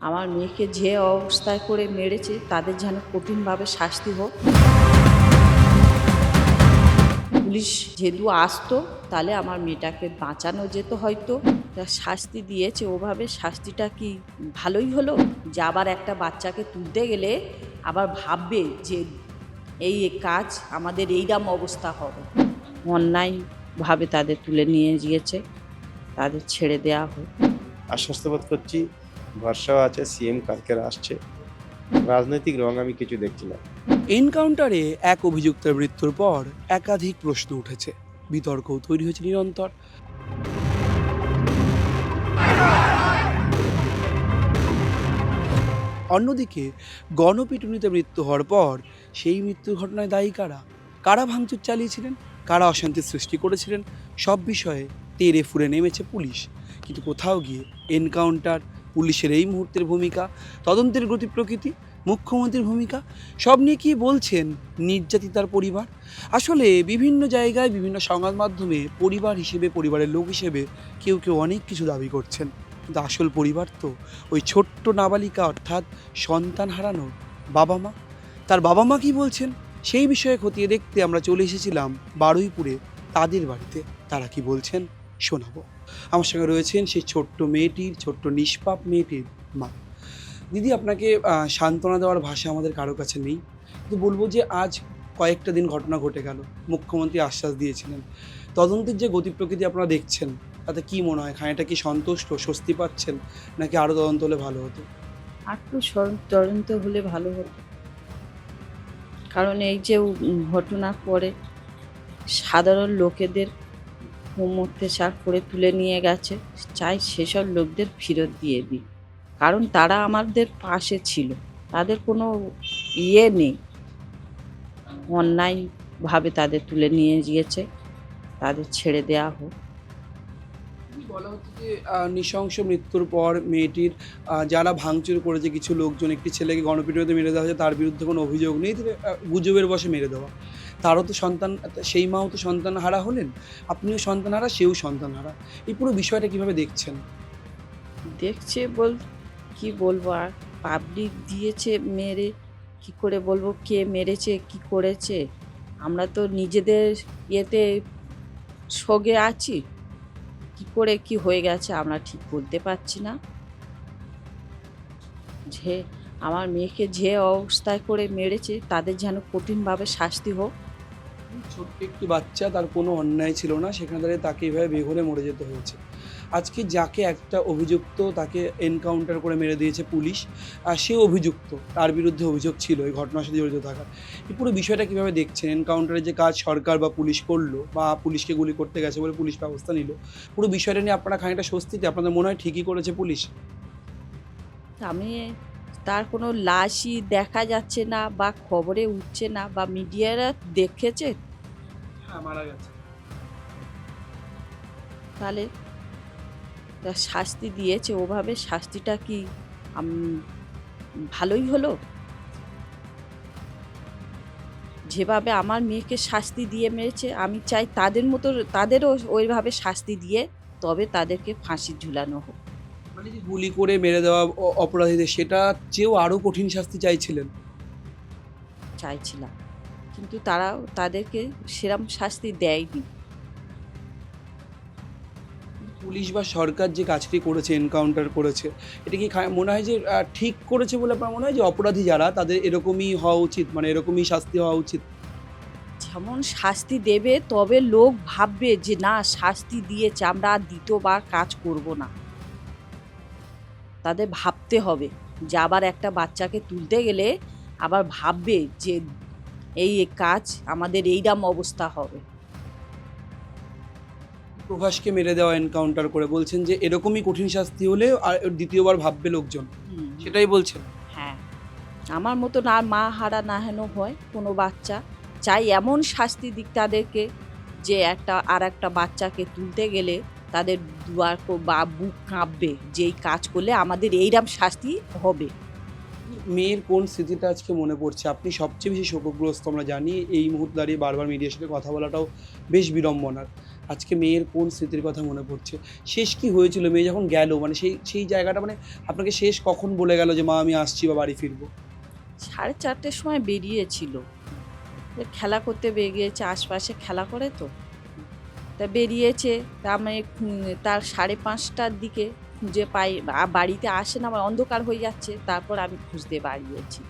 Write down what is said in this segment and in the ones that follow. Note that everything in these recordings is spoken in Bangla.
আমার মেয়েকে যে অবস্থায় করে মেরেছে তাদের যেন কঠিনভাবে শাস্তি হোক। পুলিশ যেহেতু আসতো তাহলে আমার মেয়েটাকে বাঁচানো যেত হয়তো। যা শাস্তি দিয়েছে ওভাবে শাস্তিটা কি ভালোই হলো? যে আবার একটা বাচ্চাকে তুলতে গেলে আবার ভাববে যে এই কাজ আমাদের এইরকম অবস্থা হবে। অন্যায়ভাবে তাদের তুলে নিয়ে গিয়েছে, তাদের ছেড়ে দেওয়া হোক। আশ্বস্ত বোধ করছি, ভরসাও আছে। সিএম কালকে আসছে। রাজনৈতিক রং আমি কিছু দেখছি না। এনকাউন্টারে এক অভিযুক্তের মৃত্যুর পর একাধিক প্রশ্ন উঠেছে, বিতর্কও তৈরি হয়েছে নিরন্তর। অন্যদিকে গণপিটুনিতে মৃত্যু হওয়ার পর সেই মৃত্যুর ঘটনায় দায়ী কারা, কারা ভাঙচুর চালিয়েছিলেন, কারা অশান্তির সৃষ্টি করেছিলেন, সব বিষয়ে তেড়ে ফুরে নেমেছে পুলিশ। কিন্তু কোথাও গিয়ে এনকাউন্টার, পুলিশের এই মুহূর্তের ভূমিকা, তদন্তের গতি প্রকৃতি, মুখ্যমন্ত্রীর ভূমিকা, সব নিয়ে কি বলছেন নির্যাতিতার পরিবার? আসলে বিভিন্ন জায়গায় বিভিন্ন সংবাদ মাধ্যমে পরিবার হিসেবে, পরিবারের লোক হিসেবে কেউ কেউ অনেক কিছু দাবি করছেন, কিন্তু আসল পরিবার তো ওই ছোট্ট নাবালিকা, অর্থাৎ সন্তান হারানোর বাবা মা। তার বাবা মা কি বলছেন সেই বিষয়ে খতিয়ে দেখতে আমরা চলে এসেছিলাম বারুইপুরে তাদের বাড়িতে। তারা কি বলছেন শোনাবো। আমার সঙ্গে রয়েছেন সেই ছোট্ট মেয়েটির, ছোট্ট নিষ্পাপ মেয়েটির মা। দিদি, আপনাকে সান্ত্বনা দেওয়ার ভাষা আমাদের কারো কাছে নেই, কিন্তু বলবো যে আজ কয়েকটা দিন ঘটনা ঘটে গেল, মুখ্যমন্ত্রী আশ্বাস দিয়েছিলেন, তদন্তের যে গতি প্রকৃতি আপনারা দেখছেন তাতে কি মনে হয়, খানিকটা কি সন্তুষ্ট, স্বস্তি পাচ্ছেন, নাকি আরও তদন্ত হলে ভালো হতো? একটু তদন্ত হলে ভালো হতো, কারণ এই যে ঘটনার পরে সাধারণ লোকেদের অত্যাচার করে তুলে নিয়ে গেছে, চাই সেসব লোকদের ফেরত দিয়ে দিই, কারণ তারা আমাদের পাশে ছিল, তাদের কোনো ইয়ে নেই। অন্যায়ভাবে তাদের তুলে নিয়ে গিয়েছে, তাদের ছেড়ে দেওয়া হোক। বলা হচ্ছে যে নৃশংস মৃত্যুর পর মেয়েটির যারা ভাঙচুর করেছে কিছু লোকজন, একটি ছেলেকে গণপিটুনিতে মেরে দেওয়া হয়েছে, তার বিরুদ্ধে কোনো অভিযোগ নেই, তিনি গুজবের বশে মেরে দেওয়া। তারও তো সন্তান, সেই মাও তো সন্তান হারা হলেন, আপনিও সন্তান হারা, সেও সন্তান হারা। এই পুরো বিষয়টা কিভাবে দেখছেন? দেখছে কি বলবো আর, পাবলিক দিয়েছে মেরে, কি করে বলবো কে মেরেছে কি করেছে? আমরা তো নিজেদের ইয়েতে শোকে আছি, কি করে কি হয়ে গেছে আমরা ঠিক বলতে পারছি না। যে আমার মেয়েকে যে অবস্থায় করে মেরেছে তাদের যেন কঠিনভাবে শাস্তি হোক। ছোট্ট একটি বাচ্চা, তার কোনো অন্যায় ছিল না, সেখানে দাঁড়িয়ে তাকে এভাবে বেঘরে মরে যেতে হয়েছে। আজকে যাকে একটা অভিযুক্ত, তাকে এনকাউন্টার করে মেরে দিয়েছে পুলিশ, আর সে অভিযুক্ত, তার বিরুদ্ধে অভিযোগ ছিল এই ঘটনার সাথে জড়িত থাকার। এই পুরো বিষয়টা কীভাবে দেখছেন? এনকাউন্টারের যে কাজ সরকার বা পুলিশ করলো, বা পুলিশকে গুলি করতে গেছে বলে পুলিশ ব্যবস্থা নিল, পুরো বিষয়টা নিয়ে আপনারা খানিকটা স্বস্তিতে? আপনাদের মনে হয় ঠিকই করেছে পুলিশ? আমি তার কোনো লাশই দেখা যাচ্ছে না, বা খবরে উঠছে না, বা মিডিয়ারা দেখেছে, হ্যাঁ, মারা গেছে। তাহলে যা শাস্তি দিয়েছে ওভাবে শাস্তিটা কি ভালোই হলো? যেভাবে আমার মেয়েকে শাস্তি দিয়ে মেরেছে, আমি চাই তাদের মতো তাদেরও ওইভাবে শাস্তি দিয়ে তবে তাদেরকে ফাঁসি ঝুলানো হোক। মানে যে গুলি করে মেরে দেওয়া অপরাধীদের, সেটা চেয়েও আরও কঠিন শাস্তি চাইছিলেন? চাইছিলাম, কিন্তু তারাও তাদেরকে সেরম শাস্তি দেয়নি। পুলিশ বা সরকার যে কাজটি করেছে, এনকাউন্টার করেছে, এটা কি মনে হয় যে ঠিক করেছে বলে আপনার মনে হয়, যে অপরাধী যারা তাদের এরকমই হওয়া উচিত, মানে এরকমই শাস্তি হওয়া উচিত? যেমন শাস্তি দেবে তবে লোক ভাববে যে না, শাস্তি দিয়েছে, আমরা আর দ্বিতীয়বার কাজ করব না। তাদের ভাবতে হবে যে আবার একটা বাচ্চাকে তুলতে গেলে আবার ভাববে যে এই কাজ আমাদের এইরকম অবস্থা হবে। প্রভাসকে মেরে দেওয়া এনকাউন্টার করে বলছেন যে এরকমই কঠিন শাস্তি হলে আর দ্বিতীয়বার ভাববে লোকজন, সেটাই বলছেন? হ্যাঁ, আমার মতন আর মা হারা না হেন হয় কোনো বাচ্চা, চাই এমন শাস্তি দিক তাদেরকে যে আর একটা বাচ্চাকে তুলতে গেলে তাদের দুয়ার বা বুক কাঁপবে যে এই কাজ করলে আমাদের এইরকম শাস্তি হবে। মেয়ের কোন স্মৃতিটা আজকে মনে পড়ছে? আপনি সবচেয়ে বেশি শোকগ্রস্ত আমরা জানি, এই মুহূর্তে দাঁড়িয়ে বারবার মিডিয়ার সাথে কথা বলাটাও বেশ বিড়ম্বনার। আজকে মেয়ের কোন স্মৃতির কথা মনে পড়ছে? শেষ কি হয়েছিল মেয়ে যখন গেল, মানে সেই জায়গাটা, মানে আপনাকে শেষ কখন বলে গেল যে মা আমি আসছি বা বাড়ি ফিরবো? 4:30 সময় বেরিয়েছিল। খেলা করতে বেরিয়েছে, আশপাশে খেলা করে তো। তা বেরিয়েছে, তা আমি তার 5:30টার দিকে খুঁজে পাই, বাড়িতে আসে না, আমার অন্ধকার হয়ে যাচ্ছে। তারপর আমি খুঁজতে বাড়িয়েছি।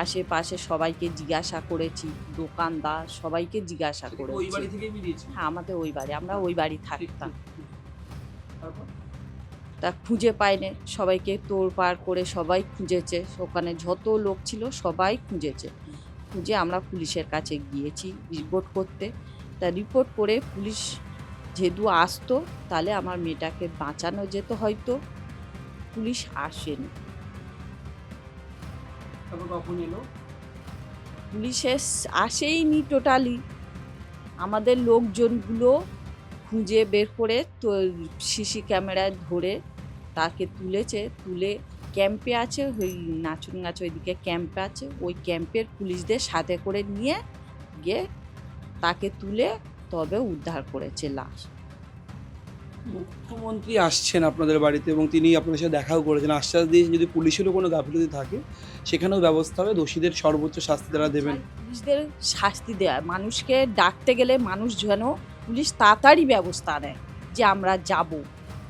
আশেপাশে সবাইকে জিজ্ঞাসা করেছি, দোকানদার সবাইকে জিজ্ঞাসা ওই করেছি। বাড়ি থেকেই বেরিয়েছিল? হ্যাঁ, আমাদের ওই বাড়ি, আমরা ওই বাড়ি থাকতাম। তারপর? তা খুঁজে পাইনি, সবাইকে তোড়পাড় করে সবাই খুঁজেছে, ওখানে যত লোক ছিল সবাই খুঁজেছে। খুঁজে আমরা পুলিশের কাছে গিয়েছি রিপোর্ট করতে। তা রিপোর্ট করে পুলিশ যেহেতু আসতো তাহলে আমার মেয়েটাকে বাঁচানো যেত, হয়তো পুলিশ আসেনি। তারপর কখন এলো? পুলিশ আসেইনি টোটালি। আমাদের লোকজনগুলো খুঁজে বের করে তো সিসি ক্যামেরায় ধরে তাকে তুলেছে, তুলে ক্যাম্পে আছে, ওই নাচুনগাছ ওইদিকে ক্যাম্পে আছে, ওই ক্যাম্পের পুলিশদের সাথে করে নিয়ে গিয়ে তাকে তুলে তবে উদ্ধার করেছে লাশ। মুখ্যমন্ত্রী আসছেন আপনাদের বাড়িতে এবং তিনি আপনাদের সাথে দেখাও করেছেন, আশ্বাস দিয়েছেন যদি পুলিশেরও কোনো গাফিলতি থাকে সেখানেও ব্যবস্থা হবে, দোষীদের সর্বোচ্চ শাস্তি তারা দেবেন। পুলিশদের শাস্তি দেয়, মানুষকে ডাকতে গেলে মানুষ যেন পুলিশ তাড়াতাড়ি ব্যবস্থা নেয় যে আমরা যাব।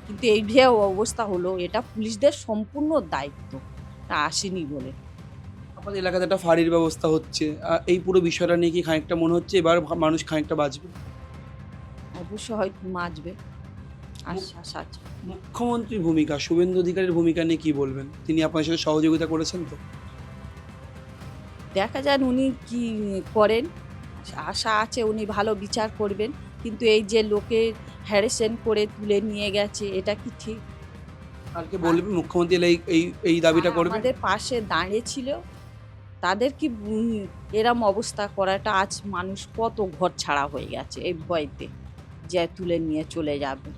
কিন্তু এই যে অবস্থা হলো, এটা পুলিশদের সম্পূর্ণ দায়িত্ব, আসেনি বলে। আমাদের এলাকাতে একটা ফাঁড়ির ব্যবস্থা হচ্ছে, এই পুরো বিষয়টা নিয়ে কি খানিকটা মনে হচ্ছে এবার মানুষ খানিকটা বাঁচবে? অবশ্য হয়তো মাজবে, আশ্বাস আছে। মুখ্যমন্ত্রীর ভূমিকা, শুভেন্দু অধিকারীর ভূমিকা নিয়ে কি বলবেন? তিনি আপনার সাথে সহযোগিতা করেছেন তো? দেখা যান উনি কি করেন, আশা আছে উনি ভালো বিচার করবেন। কিন্তু এই যে লোকে হ্যারাসমেন্ট করে তুলে নিয়ে গেছে, এটা কি ঠিক? কালকে বলবেন মুখ্যমন্ত্রী এলে এই দাবিটা আর করবেন? আমাদের পাশে দাঁড়িয়েছিল, তাদের কি এরম অবস্থা করাটা, আজ মানুষ কত ঘর ছাড়া হয়ে গেছে এই ভয়তে যে তুলে নিয়ে চলে যাবে।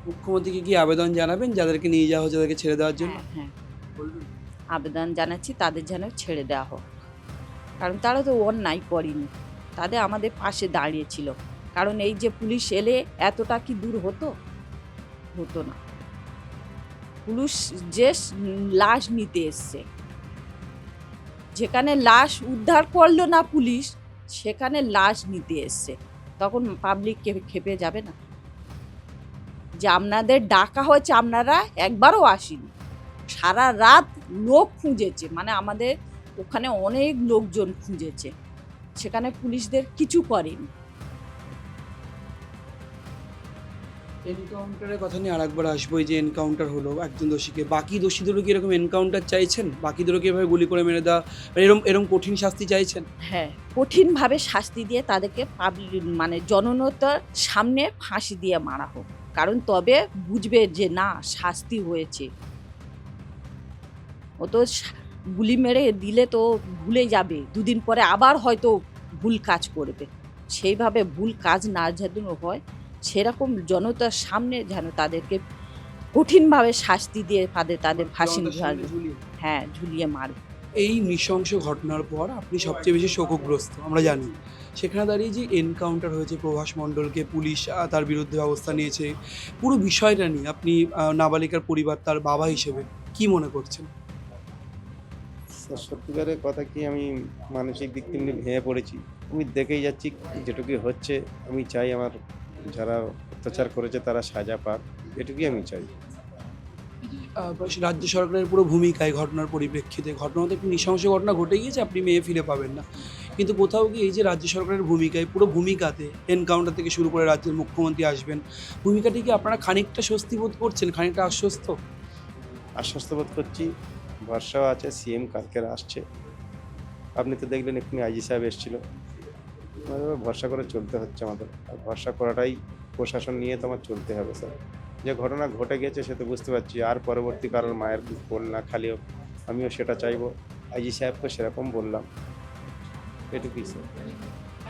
মুখ্যমন্ত্রীকে কি আবেদন জানাবেন যাদেরকে নিয়ে যাওয়া হচ্ছে তাদেরকে ছেড়ে দেওয়ার জন্য? হ্যাঁ হ্যাঁ, বলবেন? আবেদন জানাচ্ছি তাদের যেন ছেড়ে দেওয়া হোক, কারণ তারা তো অন্যায় করেনি, তাদের আমাদের পাশে দাঁড়িয়েছিল। কারণ এই যে পুলিশ এলে এতটা কি দূর হতো? হতো না। পুলিশ যে লাশ নিতে এসছে, যেখানে লাশ উদ্ধার করলো না পুলিশ, সেখানে লাশ নিতে এসছে, তখন পাবলিক খেপে যাবে না যে আপনাদের ডাকা হয়েছে, আপনারা একবারও আসেনি। সারা রাত লোক খুঁজেছে, মানে আমাদের ওখানে অনেক লোকজন খুঁজেছে, সেখানে পুলিশদের কিছু করেনি। এনকাউন্টারের কথা নিয়ে আরেকবার আসবো। এই যে এনকাউন্টার হলো একজন দোষীকে, বাকি দোষীদেরও কি এরকম এনকাউন্টার চাইছেন? বাকিদেরও কি এভাবে গুলি করে মেরে দেওয়া, এরম কঠিন শাস্তি চাইছেন? হ্যাঁ, কঠিনভাবে শাস্তি দিয়ে তাদেরকে পাবলিক মানে জনতার সামনে ফাঁসি দিয়ে মারা হোক, কারণ তবে বুঝবে যে না শাস্তি হয়েছে। ও তো গুলি মেরে দিলে তো ভুলে যাবে, দুদিন পরে আবার হয়তো ভুল কাজ করবে। সেইভাবে ভুল কাজ না যেন হয়, সেরকম জনতার সামনে যেন তাদেরকে কঠিনভাবে শাস্তি দিয়ে তাদের ফাঁসি জনতার সামনে ঝুলিয়ে। হ্যাঁ ঝুলিয়ে মারবে। এই নৃশংস ঘটনার পর আপনি সবচেয়ে বেশি শোকগ্রস্ত আমরা জানি। সেখানে দাঁড়িয়ে যে এনকাউন্টার হয়েছে প্রভাস মণ্ডলকে, পুলিশ তার বিরুদ্ধে ব্যবস্থা নিয়েছে, পুরো বিষয়টা নিয়ে আপনি নাবালিকার পরিবার, তার বাবা হিসেবে কি মনে করছেন? স্যার, সত্যিকারের কথা কি, আমি মানসিক দিক থেকে ভেঙে পড়েছি। আমি দেখেই যাচ্ছি যেটুকুই হচ্ছে। আমি চাই আমার যারা অত্যাচার করেছে তারা সাজা পাক, এটুকুই আমি চাই। রাজ্য সরকারের পুরো ভূমিকায় ঘটনার পরিপ্রেক্ষিতে, ঘটনাতে একটি নৃশংস ঘটনা ঘটে গিয়েছে, আপনি মেয়ে ফিরে পাবেন না, কিন্তু কোথাও গিয়ে এই যে রাজ্য সরকারের ভূমিকায়, পুরো ভূমিকাতে এনকাউন্টার থেকে শুরু করে রাজ্যের মুখ্যমন্ত্রী আসবেন, ভূমিকাটি কি আপনারা খানিকটা স্বস্তি বোধ করছেন, খানিকটা আশ্বস্ত? আশ্বস্ত বোধ করছি, ভরসাও আছে। সিএম কালকে আসছে, আপনি তো দেখলেন এক্ষুনি আইজি সাহেব এসেছিল। আমাদের ভরসা করে চলতে হচ্ছে আমাদের, আর ভরসা করাটাই প্রশাসন নিয়ে তো আমার চলতে হবে স্যার। যে ঘটনা ঘটে গেছে সে তো বুঝতে পারছি, আর পরবর্তী কারণ মায়ের বল না খালি হোক, আমিও সেটা চাইবো। আইজি সাহেবকে সেরকম বললাম, এটুকুই স্যার।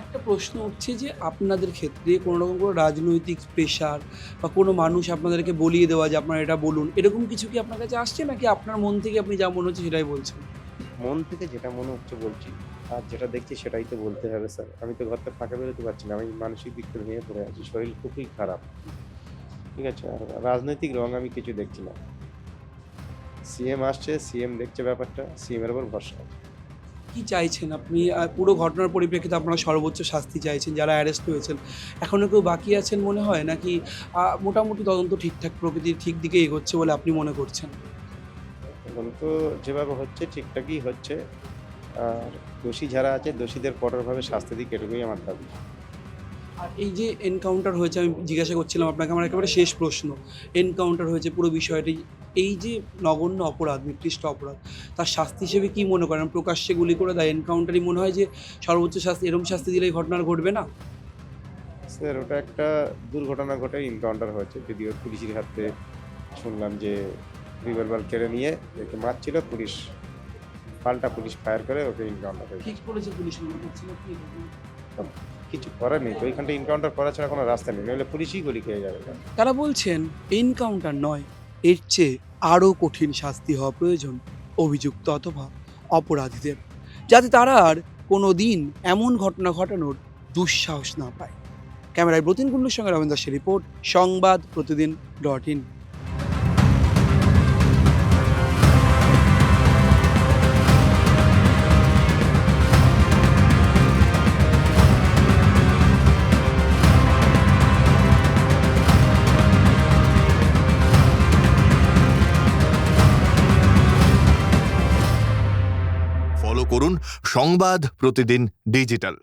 একটা প্রশ্ন উঠছে যে আপনাদের ক্ষেত্রে কোনো রকম কোনো রাজনৈতিক প্রেশার বা কোনো মানুষ আপনাদেরকে বলিয়ে দেওয়া যে আপনারা এটা বলুন, এরকম কিছু কি আপনার কাছে আসছে, নাকি আপনার মন থেকে আপনি যা মনে হচ্ছে সেটাই বলছেন? মন থেকে যেটা মনে হচ্ছে বলছি। আর যেটা দেখছি সেটাই তো বলতে হবে স্যার। আমি তো ঘর থেকে ফাঁকা বেরোতে পারছি না, আমি মানসিক দিক থেকে ভেঙে পড়ে আছি, শরীর খুবই খারাপ। ঠিক আছে, আর রাজনৈতিক রং আমি কিছু দেখছি না। সিএম আসছে, সিএম দেখছে ব্যাপারটা, সিএমের ওপর ভরসা আছে। কি চাইছেন আপনি? পুরো ঘটনার পরিপ্রেক্ষিতে আপনারা সর্বোচ্চ শাস্তি চাইছেন, যারা অ্যারেস্ট হয়েছেন এখনও কেউ বাকি আছেন মনে হয়, নাকি মোটামুটি তদন্ত ঠিকঠাক প্রকৃতির ঠিক দিকে এগোচ্ছে বলে আপনি মনে করছেন? এখন তো যেভাবে হচ্ছে ঠিকঠাকই হচ্ছে, আর দোষী যারা আছে দোষীদের কঠোরভাবে শাস্তি দিক, এটুকুই আমার দাবি। আর এই যে এনকাউন্টার হয়েছে, আমি জিজ্ঞাসা করছিলাম আপনাকে, আমার একেবারে শেষ প্রশ্ন, এনকাউন্টার হয়েছে পুরো বিষয়টি, এই যে নগণ্য অপরাধ, নিকৃষ্ট অপরাধ, তার শাস্তি হিসেবে কি মনে করেন? প্রকাশ্যে গুলি করে দেয়, এনকাউন্টারই মনে হয় যে সর্বোচ্চ শাস্তি, এরকম শাস্তি দিলে এই ঘটনা আর ঘটবে না? স্যার ওটা একটা দুর্ঘটনা ঘটে এনকাউন্টার হয়েছে, যদিও পুলিশের হাতে শুনলাম যে রিভলভার কেড়ে নিয়ে একে মারছিল, পুলিশ পাল্টা পুলিশ ফায়ার করে ওকে এনকাউন্টার হয়েছে। ঠিক করেছে পুলিশ মনে করছিল কি? কিছু করার নেই তো, ওইখানটা এনকাউন্টার করা ছাড়া কোনো রাস্তা নেই, নইলে পুলিশই গুলি খেয়ে যাবে। তারা বলছেন এনকাউন্টার নয়, এর চেয়ে আরও কঠিন শাস্তি হওয়া প্রয়োজন অভিযুক্ত অথবা অপরাধীদের, যাতে তারা আর কোনো দিন এমন ঘটনা ঘটানোর দুঃসাহস না পায়। ক্যামেরায় ব্রতিন কুণ্ডুর সঙ্গে রবীন্দ্র দাসের রিপোর্ট, সংবাদ প্রতিদিন.in। ফলো করুন সংবাদ প্রতিদিন ডিজিটাল।